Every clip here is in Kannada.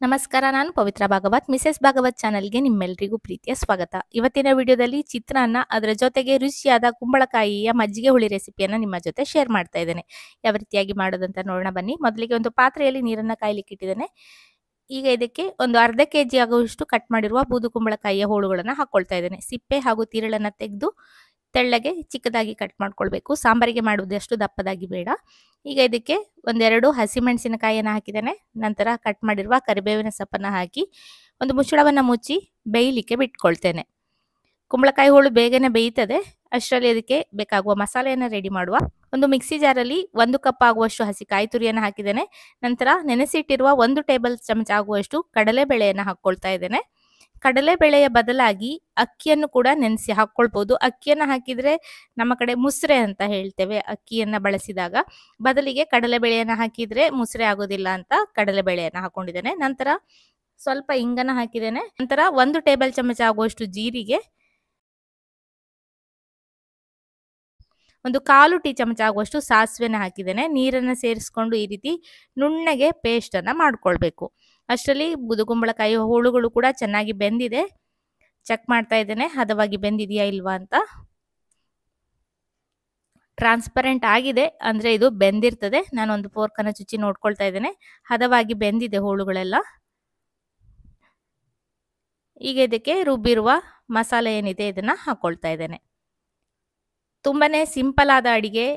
ನಮಸ್ಕಾರ, ನಾನು ಪವಿತ್ರ ಭಾಗವತ್. ಮಿಸೆಸ್ ಭಾಗವತ್ ಚಾನಲ್ಗೆ ನಿಮ್ಮೆಲ್ಲರಿಗೂ ಪ್ರೀತಿಯ ಸ್ವಾಗತ. ಇವತ್ತಿನ ವಿಡಿಯೋದಲ್ಲಿ ಚಿತ್ರಾನ್ನ, ಅದರ ಜೊತೆಗೆ ರುಚಿಯಾದ ಕುಂಬಳಕಾಯಿಯ ಮಜ್ಜಿಗೆ ಹುಳಿ ರೆಸಿಪಿಯನ್ನು ನಿಮ್ಮ ಜೊತೆ ಶೇರ್ ಮಾಡ್ತಾ ಇದ್ದೇನೆ. ಯಾವ ರೀತಿಯಾಗಿ ಮಾಡೋದಂತ ನೋಡೋಣ ಬನ್ನಿ. ಮೊದಲಿಗೆ ಒಂದು ಪಾತ್ರೆಯಲ್ಲಿ ನೀರನ್ನು ಕಾಯ್ಲಿಕ್ಕೆ ಇಟ್ಟಿದ್ದೇನೆ. ಈಗ ಇದಕ್ಕೆ ಒಂದು ಅರ್ಧ ಕೆಜಿ ಆಗುವಷ್ಟು ಕಟ್ ಮಾಡಿರುವ ಬೂದು ಕುಂಬಳಕಾಯಿಯ ಹೋಳುಗಳನ್ನು ಹಾಕೊಳ್ತಾ ಇದ್ದೇನೆ. ಸಿಪ್ಪೆ ಹಾಗೂ ತಿರುಳನ್ನು ತೆಗೆದು ತೆಳ್ಳಗೆ ಚಿಕ್ಕದಾಗಿ ಕಟ್ ಮಾಡ್ಕೊಳ್ಬೇಕು. ಸಾಂಬಾರಿಗೆ ಮಾಡುವುದಷ್ಟು ದಪ್ಪದಾಗಿ ಬೇಡ. ಈಗ ಇದಕ್ಕೆ ಒಂದೆರಡು ಹಸಿಮೆಣಸಿನಕಾಯಿಯನ್ನು ಹಾಕಿದ್ದೇನೆ. ನಂತರ ಕಟ್ ಮಾಡಿರುವ ಕರಿಬೇವಿನ ಸೊಪ್ಪನ್ನು ಹಾಕಿ ಒಂದು ಮುಚ್ಚಳವನ್ನು ಮುಚ್ಚಿ ಬೇಯಲಿಕ್ಕೆ ಬಿಟ್ಕೊಳ್ತೇನೆ. ಕುಂಬಳಕಾಯಿ ಹೋಳು ಬೇಗನೆ ಬೇಯ್ತದೆ. ಅಷ್ಟರಲ್ಲಿ ಇದಕ್ಕೆ ಬೇಕಾಗುವ ಮಸಾಲೆಯನ್ನು ರೆಡಿ ಮಾಡುವ. ಒಂದು ಮಿಕ್ಸಿ ಜಾರಲ್ಲಿ 1 ಕಪ್ ಆಗುವಷ್ಟು ಹಸಿ ಕಾಯಿ ತುರಿಯನ್ನು ಹಾಕಿದ್ದೇನೆ. ನಂತರ ನೆನೆಸಿಟ್ಟಿರುವ 1 ಟೇಬಲ್ ಚಮಚ ಆಗುವಷ್ಟು ಕಡಲೆಬೇಳೆಯನ್ನು ಹಾಕ್ಕೊಳ್ತಾ ಇದ್ದೇನೆ. ಕಡಲೆಬೇಳೆಯ ಬದಲಾಗಿ ಅಕ್ಕಿಯನ್ನು ಕೂಡ ನೆನೆಸಿ ಹಾಕ್ಕೊಳ್ಬೋದು. ಅಕ್ಕಿಯನ್ನು ಹಾಕಿದರೆ ನಮ್ಮ ಕಡೆ ಮುಸ್ರೆ ಅಂತ ಹೇಳ್ತೇವೆ. ಅಕ್ಕಿಯನ್ನು ಬಳಸಿದಾಗ ಬದಲಿಗೆ ಕಡಲೆಬೇಳೆಯನ್ನು ಹಾಕಿದರೆ ಮುಸ್ರೆ ಆಗೋದಿಲ್ಲ ಅಂತ ಕಡಲೆಬೇಳೆಯನ್ನು ಹಾಕೊಂಡಿದ್ದೇನೆ. ನಂತರ ಸ್ವಲ್ಪ ಇಂಗನ್ನು ಹಾಕಿದ್ದೇನೆ. ನಂತರ 1 ಟೇಬಲ್ ಚಮಚ ಆಗುವಷ್ಟು ಜೀರಿಗೆ, ಒಂದು 1/4 ಟೀ ಚಮಚ ಆಗುವಷ್ಟು ಸಾಸಿವೆನ ಹಾಕಿದ್ದೇನೆ. ನೀರನ್ನು ಸೇರಿಸ್ಕೊಂಡು ಈ ರೀತಿ ನುಣ್ಣಗೆ ಪೇಸ್ಟನ್ನು ಮಾಡ್ಕೊಳ್ಬೇಕು. ಅಷ್ಟರಲ್ಲಿ ಬೂದುಗುಂಬಳಕಾಯಿ ಹೋಳುಗಳು ಕೂಡ ಚೆನ್ನಾಗಿ ಬೆಂದಿದೆ. ಚೆಕ್ ಮಾಡ್ತಾ ಇದ್ದೇನೆ ಹದವಾಗಿ ಬೆಂದಿದೆಯಾ ಇಲ್ವಾ ಅಂತ. ಟ್ರಾನ್ಸ್ಪರೆಂಟ್ ಆಗಿದೆ ಅಂದರೆ ಇದು ಬೆಂದಿರ್ತದೆ. ನಾನು ಒಂದು ಫೋರ್ಕನ್ನು ಚುಚ್ಚಿ ನೋಡ್ಕೊಳ್ತಾ ಇದ್ದೇನೆ. ಹದವಾಗಿ ಬೆಂದಿದೆ ಹೋಳುಗಳೆಲ್ಲ. ಈಗ ಇದಕ್ಕೆ ರುಬ್ಬಿರುವ ಮಸಾಲೆ ಏನಿದೆ ಇದನ್ನು ಹಾಕ್ಕೊಳ್ತಾ ಇದ್ದೇನೆ. ತುಂಬಾನೇ ಸಿಂಪಲ್ ಆದ ಅಡಿಗೆ,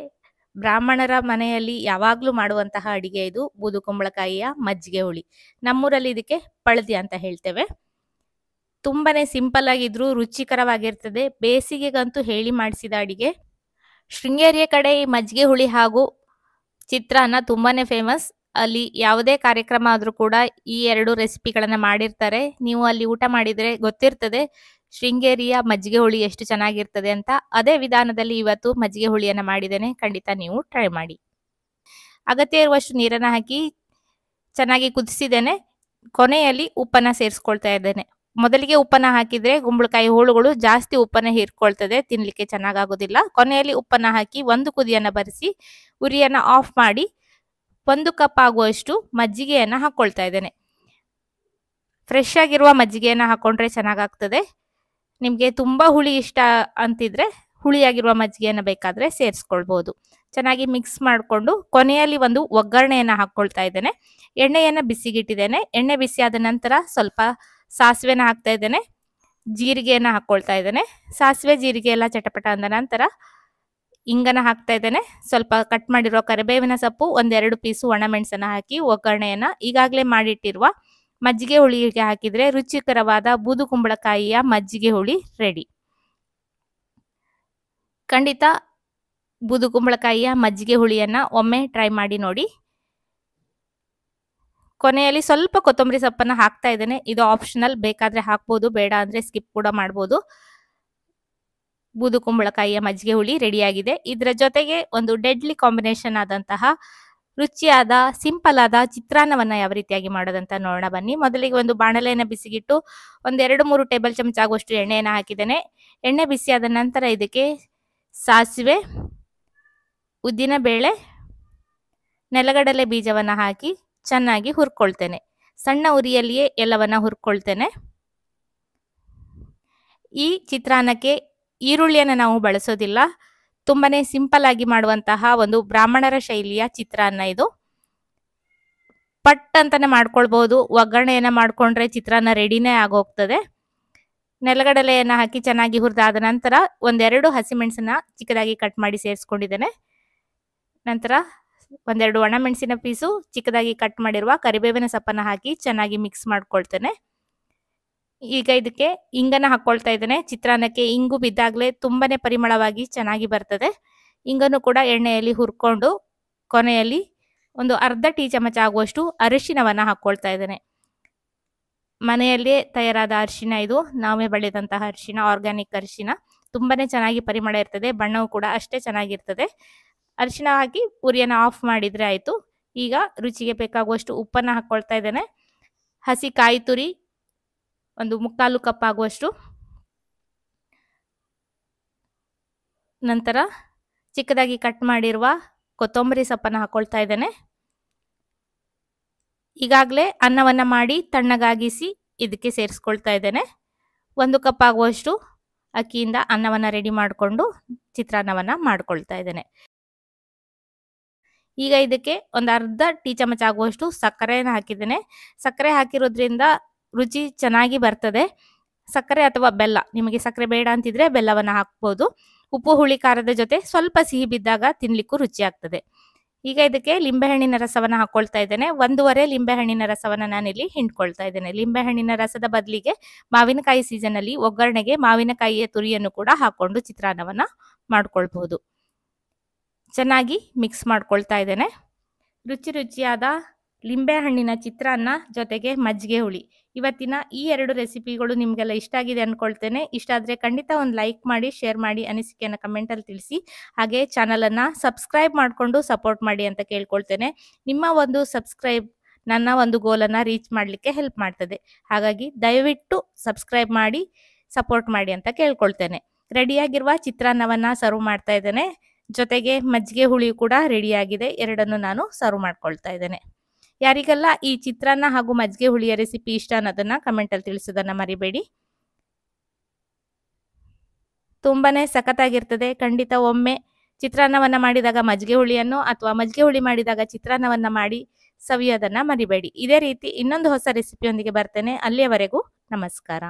ಬ್ರಾಹ್ಮಣರ ಮನೆಯಲ್ಲಿ ಯಾವಾಗಲೂ ಮಾಡುವಂತಹ ಅಡಿಗೆ ಇದು ಬೂದು ಕುಂಬಳಕಾಯಿಯ ಮಜ್ಜಿಗೆ ಹುಳಿ. ನಮ್ಮೂರಲ್ಲಿ ಇದಕ್ಕೆ ಪಳದಿ ಅಂತ ಹೇಳ್ತೇವೆ. ತುಂಬಾನೇ ಸಿಂಪಲ್ ಆಗಿದ್ರು ರುಚಿಕರವಾಗಿರ್ತದೆ. ಬೇಸಿಗೆಗಂತೂ ಹೇಳಿ ಮಾಡಿಸಿದ ಅಡಿಗೆ. ಶೃಂಗೇರಿಯ ಕಡೆ ಈ ಮಜ್ಜಿಗೆ ಹುಳಿ ಹಾಗೂ ಚಿತ್ರಾನ್ನ ತುಂಬಾನೇ ಫೇಮಸ್. ಅಲ್ಲಿ ಯಾವುದೇ ಕಾರ್ಯಕ್ರಮ ಆದರೂ ಕೂಡ ಈ 2 ರೆಸಿಪಿಗಳನ್ನು ಮಾಡಿರ್ತಾರೆ. ನೀವು ಅಲ್ಲಿ ಊಟ ಮಾಡಿದರೆ ಗೊತ್ತಿರ್ತದೆ ಶೃಂಗೇರಿಯ ಮಜ್ಜಿಗೆ ಹುಳಿ ಎಷ್ಟು ಚೆನ್ನಾಗಿರ್ತದೆ ಅಂತ. ಅದೇ ವಿಧಾನದಲ್ಲಿ ಇವತ್ತು ಮಜ್ಜಿಗೆ ಹುಳಿಯನ್ನು ಮಾಡಿದ್ದೇನೆ. ಖಂಡಿತ ನೀವು ಟ್ರೈ ಮಾಡಿ. ಅಗತ್ಯ ಇರುವಷ್ಟು ನೀರನ್ನು ಹಾಕಿ ಚೆನ್ನಾಗಿ ಕುದಿಸಿದ್ದೇನೆ. ಕೊನೆಯಲ್ಲಿ ಉಪ್ಪನ್ನು ಸೇರಿಸ್ಕೊಳ್ತಾ ಇದ್ದೇನೆ. ಮೊದಲಿಗೆ ಉಪ್ಪನ್ನು ಹಾಕಿದರೆ ಕುಂಬಳಕಾಯಿ ಹೋಳುಗಳು ಜಾಸ್ತಿ ಉಪ್ಪನ್ನು ಹೀರ್ಕೊಳ್ತದೆ, ತಿನ್ನಲಿಕ್ಕೆ ಚೆನ್ನಾಗಾಗೋದಿಲ್ಲ. ಕೊನೆಯಲ್ಲಿ ಉಪ್ಪನ್ನು ಹಾಕಿ 1 ಕುದಿಯನ್ನು ಬರಿಸಿ ಉರಿಯನ್ನು ಆಫ್ ಮಾಡಿ 1 ಕಪ್ ಆಗುವಷ್ಟು ಮಜ್ಜಿಗೆಯನ್ನು ಹಾಕ್ಕೊಳ್ತಾ ಇದ್ದೇನೆ. ಫ್ರೆಶ್ ಆಗಿರುವ ಮಜ್ಜಿಗೆಯನ್ನು ಹಾಕ್ಕೊಂಡ್ರೆ ಚೆನ್ನಾಗಾಗ್ತದೆ. ನಿಮಗೆ ತುಂಬ ಹುಳಿ ಇಷ್ಟ ಅಂತಿದ್ರೆ ಹುಳಿಯಾಗಿರುವ ಮಜ್ಜಿಗೆಯನ್ನು ಬೇಕಾದರೆ ಸೇರಿಸ್ಕೊಳ್ಬೋದು. ಚೆನ್ನಾಗಿ ಮಿಕ್ಸ್ ಮಾಡಿಕೊಂಡು ಕೊನೆಯಲ್ಲಿ ಒಂದು ಒಗ್ಗರಣೆಯನ್ನು ಹಾಕ್ಕೊಳ್ತಾ ಇದ್ದೇನೆ. ಎಣ್ಣೆಯನ್ನು ಬಿಸಿಗಿಟ್ಟಿದ್ದೇನೆ. ಎಣ್ಣೆ ಬಿಸಿಯಾದ ನಂತರ ಸ್ವಲ್ಪ ಸಾಸಿವೆನ ಹಾಕ್ತಾ ಇದ್ದೇನೆ. ಜೀರಿಗೆಯನ್ನು ಹಾಕ್ಕೊಳ್ತಾ ಇದ್ದೇನೆ. ಸಾಸಿವೆ ಜೀರಿಗೆ ಎಲ್ಲ ಚಟಪಟ ಅಂದ ನಂತರ ಇಂಗನ್ನು ಹಾಕ್ತಾ ಇದ್ದೇನೆ. ಸ್ವಲ್ಪ ಕಟ್ ಮಾಡಿರುವ ಕರಿಬೇವಿನ ಸೊಪ್ಪು, 1-2 ಪೀಸು ಒಣಮೆಣಸನ್ನು ಹಾಕಿ ಒಗ್ಗರಣೆಯನ್ನು ಈಗಾಗಲೇ ಮಾಡಿಟ್ಟಿರುವ ಮಜ್ಜಿಗೆ ಹುಳಿಗೆ ಹಾಕಿದರೆ ರುಚಿಕರವಾದ ಬೂದು ಕುಂಬಳಕಾಯಿಯ ಮಜ್ಜಿಗೆ ಹುಳಿ ರೆಡಿ. ಖಂಡಿತ ಬೂದು ಕುಂಬಳಕಾಯಿಯ ಮಜ್ಜಿಗೆ ಹುಳಿಯನ್ನು ಒಮ್ಮೆ ಟ್ರೈ ಮಾಡಿ ನೋಡಿ. ಕೊನೆಯಲ್ಲಿ ಸ್ವಲ್ಪ ಕೊತ್ತಂಬರಿ ಸೊಪ್ಪನ್ನು ಹಾಕ್ತಾ ಇದ್ದೇನೆ. ಇದು ಆಪ್ಷನಲ್, ಬೇಕಾದರೆ ಹಾಕ್ಬೋದು, ಬೇಡ ಅಂದರೆ ಸ್ಕಿಪ್ ಕೂಡ ಮಾಡ್ಬೋದು. ಬೂದು ಕುಂಬಳಕಾಯಿಯ ಮಜ್ಜಿಗೆ ಹುಳಿ ರೆಡಿಯಾಗಿದೆ. ಇದರ ಜೊತೆಗೆ ಒಂದು ಡೆಡ್ಲಿ ಕಾಂಬಿನೇಷನ್ ಆದಂತಹ ರುಚಿಯಾದ ಸಿಂಪಲ್ ಆದ ಚಿತ್ರಾನ್ನವನ್ನು ಯಾವ ರೀತಿಯಾಗಿ ಮಾಡೋದಂತ ನೋಡೋಣ ಬನ್ನಿ. ಮೊದಲಿಗೆ ಒಂದು ಬಾಣಲೆಯನ್ನು ಬಿಸಿಗಿಟ್ಟು 1-2-3 ಟೇಬಲ್ ಚಮಚ ಆಗುವಷ್ಟು ಎಣ್ಣೆಯನ್ನು ಹಾಕಿದ್ದೇನೆ. ಎಣ್ಣೆ ಬಿಸಿಯಾದ ನಂತರ ಇದಕ್ಕೆ ಸಾಸಿವೆ, ಉದ್ದಿನಬೇಳೆ, ನೆಲಗಡಲೆ ಬೀಜವನ್ನು ಹಾಕಿ ಚೆನ್ನಾಗಿ ಹುರ್ಕೊಳ್ತೇನೆ. ಸಣ್ಣ ಉರಿಯಲ್ಲಿಯೇ ಎಲ್ಲವನ್ನ ಹುರ್ಕೊಳ್ತೇನೆ. ಈ ಚಿತ್ರಾನ್ನಕ್ಕೆ ಈರುಳ್ಳಿಯನ್ನು ನಾವು ಬಳಸೋದಿಲ್ಲ. ತುಂಬಾನೇ ಸಿಂಪಲ್ ಆಗಿ ಮಾಡುವಂತಹ ಒಂದು ಬ್ರಾಹ್ಮಣರ ಶೈಲಿಯ ಚಿತ್ರಾನ್ನ ಇದು. ಪಟ್ ಅಂತಾನೆ ಮಾಡ್ಕೊಳ್ಬಹುದು. ಒಗ್ಗರಣೆಯನ್ನು ಮಾಡ್ಕೊಂಡ್ರೆ ಚಿತ್ರಾನ್ನ ರೆಡಿನೇ ಆಗೋಗ್ತದೆ. ನೆಲಗಡಲೆಯನ್ನು ಹಾಕಿ ಚೆನ್ನಾಗಿ ಹುರಿದಾದ ನಂತರ 1-2 ಹಸಿಮೆಣಸನ್ನ ಚಿಕ್ಕದಾಗಿ ಕಟ್ ಮಾಡಿ ಸೇರಿಸ್ಕೊಂಡಿದ್ದೇನೆ. ನಂತರ 1-2 ಒಣಮೆಣಸಿನ ಪೀಸು ಚಿಕ್ಕದಾಗಿ ಕಟ್ ಮಾಡಿರುವ ಕರಿಬೇವಿನ ಸೊಪ್ಪನ್ನು ಹಾಕಿ ಚೆನ್ನಾಗಿ ಮಿಕ್ಸ್ ಮಾಡ್ಕೊಳ್ತೇನೆ. ಈಗ ಇದಕ್ಕೆ ಇಂಗನ್ನು ಹಾಕ್ಕೊಳ್ತಾ ಇದ್ದೇನೆ. ಚಿತ್ರಾನ್ನಕ್ಕೆ ಇಂಗು ಬಿದ್ದಾಗಲೇ ತುಂಬಾನೇ ಪರಿಮಳವಾಗಿ ಚೆನ್ನಾಗಿ ಬರ್ತದೆ. ಇಂಗನ್ನು ಕೂಡ ಎಣ್ಣೆಯಲ್ಲಿ ಹುರ್ಕೊಂಡು ಕೊನೆಯಲ್ಲಿ ಒಂದು ಅರ್ಧ ಟೀ ಚಮಚ ಆಗುವಷ್ಟು ಅರಿಶಿನವನ್ನು ಹಾಕ್ಕೊಳ್ತಾ ಇದ್ದೇನೆ. ಮನೆಯಲ್ಲೇ ತಯಾರಾದ ಅರಿಶಿನ ಇದು. ನಾವೇ ಬೆಳೆದಂತಹ ಅರಿಶಿನ, ಆರ್ಗ್ಯಾನಿಕ್ ಅರಿಶಿನ. ತುಂಬಾನೇ ಚೆನ್ನಾಗಿ ಪರಿಮಳ ಇರ್ತದೆ. ಬಣ್ಣವು ಕೂಡ ಅಷ್ಟೇ ಚೆನ್ನಾಗಿರ್ತದೆ. ಅರಿಶಿನ ಹಾಕಿ ಉರಿಯನ್ನು ಆಫ್ ಮಾಡಿದರೆ ಆಯಿತು. ಈಗ ರುಚಿಗೆ ಬೇಕಾಗುವಷ್ಟು ಉಪ್ಪನ್ನು ಹಾಕ್ಕೊಳ್ತಾ ಇದ್ದೇನೆ. ಹಸಿ ಕಾಯಿ ತುರಿ ಒಂದು 3/4 ಕಪ್ ಆಗುವಷ್ಟು. ನಂತರ ಚಿಕ್ಕದಾಗಿ ಕಟ್ ಮಾಡಿರುವ ಕೊತ್ತಂಬರಿ ಸೊಪ್ಪನ್ನು ಹಾಕ್ಕೊಳ್ತಾ ಇದ್ದೇನೆ. ಈಗಾಗಲೇ ಅನ್ನವನ್ನು ಮಾಡಿ ತಣ್ಣಗಾಗಿಸಿ ಇದಕ್ಕೆ ಸೇರಿಸ್ಕೊಳ್ತಾ ಇದ್ದೇನೆ. 1 ಕಪ್ ಆಗುವಷ್ಟು ಅಕ್ಕಿಯಿಂದ ಅನ್ನವನ್ನು ರೆಡಿ ಮಾಡಿಕೊಂಡು ಚಿತ್ರಾನ್ನವನ್ನು ಮಾಡ್ಕೊಳ್ತಾ ಇದ್ದೇನೆ. ಈಗ ಇದಕ್ಕೆ ಒಂದು ಅರ್ಧ ಟೀ ಚಮಚ ಆಗುವಷ್ಟು ಸಕ್ಕರೆಯನ್ನು ಹಾಕಿದ್ದೇನೆ. ಸಕ್ಕರೆ ಹಾಕಿರೋದ್ರಿಂದ ರುಚಿ ಚೆನ್ನಾಗಿ ಬರ್ತದೆ. ಸಕ್ಕರೆ ಅಥವಾ ಬೆಲ್ಲ, ನಿಮಗೆ ಸಕ್ಕರೆ ಬೇಡ ಅಂತಿದ್ರೆ ಬೆಲ್ಲವನ್ನು ಹಾಕ್ಬೋದು. ಉಪ್ಪು ಹುಳಿ ಖಾರದ ಜೊತೆ ಸ್ವಲ್ಪ ಸಿಹಿ ಬಿದ್ದಾಗ ತಿನ್ಲಿಕ್ಕೂ ರುಚಿ ಆಗ್ತದೆ. ಈಗ ಇದಕ್ಕೆ ಲಿಂಬೆಹಣ್ಣಿನ ರಸವನ್ನು ಹಾಕೊಳ್ತಾ ಇದ್ದೇನೆ. 1.5 ಲಿಂಬೆಹಣ್ಣಿನ ರಸವನ್ನು ನಾನಿಲ್ಲಿ ಹಿಂಡ್ಕೊಳ್ತಾ ಇದ್ದೇನೆ. ಲಿಂಬೆಹಣ್ಣಿನ ರಸದ ಬದಲಿಗೆ ಮಾವಿನಕಾಯಿ ಸೀಸನಲ್ಲಿ ಒಗ್ಗರಣೆಗೆ ಮಾವಿನಕಾಯಿಯ ತುರಿಯನ್ನು ಕೂಡ ಹಾಕೊಂಡು ಚಿತ್ರಾನ್ನವನ್ನು ಮಾಡ್ಕೊಳ್ಬಹುದು. ಚೆನ್ನಾಗಿ ಮಿಕ್ಸ್ ಮಾಡ್ಕೊಳ್ತಾ ಇದ್ದೇನೆ. ರುಚಿ ರುಚಿಯಾದ ಲಿಂಬೆಹಣ್ಣಿನ ಚಿತ್ರಾನ್ನ ಜೊತೆಗೆ ಮಜ್ಜಿಗೆ ಹುಳಿ. ಇವತ್ತಿನ ಈ 2 ರೆಸಿಪಿಗಳು ನಿಮಗೆಲ್ಲ ಇಷ್ಟ ಆಗಿದೆ ಅಂದ್ಕೊಳ್ತೇನೆ. ಇಷ್ಟ ಆದರೆ ಖಂಡಿತ ಒಂದು ಲೈಕ್ ಮಾಡಿ, ಶೇರ್ ಮಾಡಿ, ಅನಿಸಿಕೆಯನ್ನು ಕಮೆಂಟಲ್ಲಿ ತಿಳಿಸಿ. ಹಾಗೆ ಚಾನಲನ್ನು ಸಬ್ಸ್ಕ್ರೈಬ್ ಮಾಡಿಕೊಂಡು ಸಪೋರ್ಟ್ ಮಾಡಿ ಅಂತ ಕೇಳ್ಕೊಳ್ತೇನೆ. ನಿಮ್ಮ ಒಂದು ಸಬ್ಸ್ಕ್ರೈಬ್ ನನ್ನ ಒಂದು ಗೋಲನ್ನು ರೀಚ್ ಮಾಡಲಿಕ್ಕೆ ಹೆಲ್ಪ್ ಮಾಡ್ತದೆ. ಹಾಗಾಗಿ ದಯವಿಟ್ಟು ಸಬ್ಸ್ಕ್ರೈಬ್ ಮಾಡಿ ಸಪೋರ್ಟ್ ಮಾಡಿ ಅಂತ ಕೇಳ್ಕೊಳ್ತೇನೆ. ರೆಡಿಯಾಗಿರುವ ಚಿತ್ರಾನ್ನವನ್ನು ಸರ್ವ್ ಮಾಡ್ತಾ ಇದ್ದೇನೆ. ಜೊತೆಗೆ ಮಜ್ಜಿಗೆ ಹುಳಿಯು ಕೂಡ ರೆಡಿಯಾಗಿದೆ. ಎರಡನ್ನು ನಾನು ಸರ್ವ್ ಮಾಡ್ಕೊಳ್ತಾ ಇದ್ದೇನೆ. ಯಾರಿಗೆಲ್ಲ ಈ ಚಿತ್ರಾನ್ನ ಹಾಗೂ ಮಜ್ಜಿಗೆ ಹುಳಿಯ ರೆಸಿಪಿ ಇಷ್ಟ ಅನ್ನೋದನ್ನ ಕಮೆಂಟಲ್ಲಿ ತಿಳಿಸೋದನ್ನ ಮರಿಬೇಡಿ. ತುಂಬಾನೇ ಸಖತ್ತಾಗಿರ್ತದೆ. ಖಂಡಿತ ಒಮ್ಮೆ ಚಿತ್ರಾನ್ನವನ್ನ ಮಾಡಿದಾಗ ಮಜ್ಜಿಗೆ ಹುಳಿಯನ್ನು ಅಥವಾ ಮಜ್ಜಿಗೆ ಹುಳಿ ಮಾಡಿದಾಗ ಚಿತ್ರಾನ್ನವನ್ನ ಮಾಡಿ ಸವಿಯೋದನ್ನ ಮರಿಬೇಡಿ. ಇದೇ ರೀತಿ ಇನ್ನೊಂದು ಹೊಸ ರೆಸಿಪಿಯೊಂದಿಗೆ ಬರ್ತೇನೆ. ಅಲ್ಲಿಯವರೆಗೂ ನಮಸ್ಕಾರ.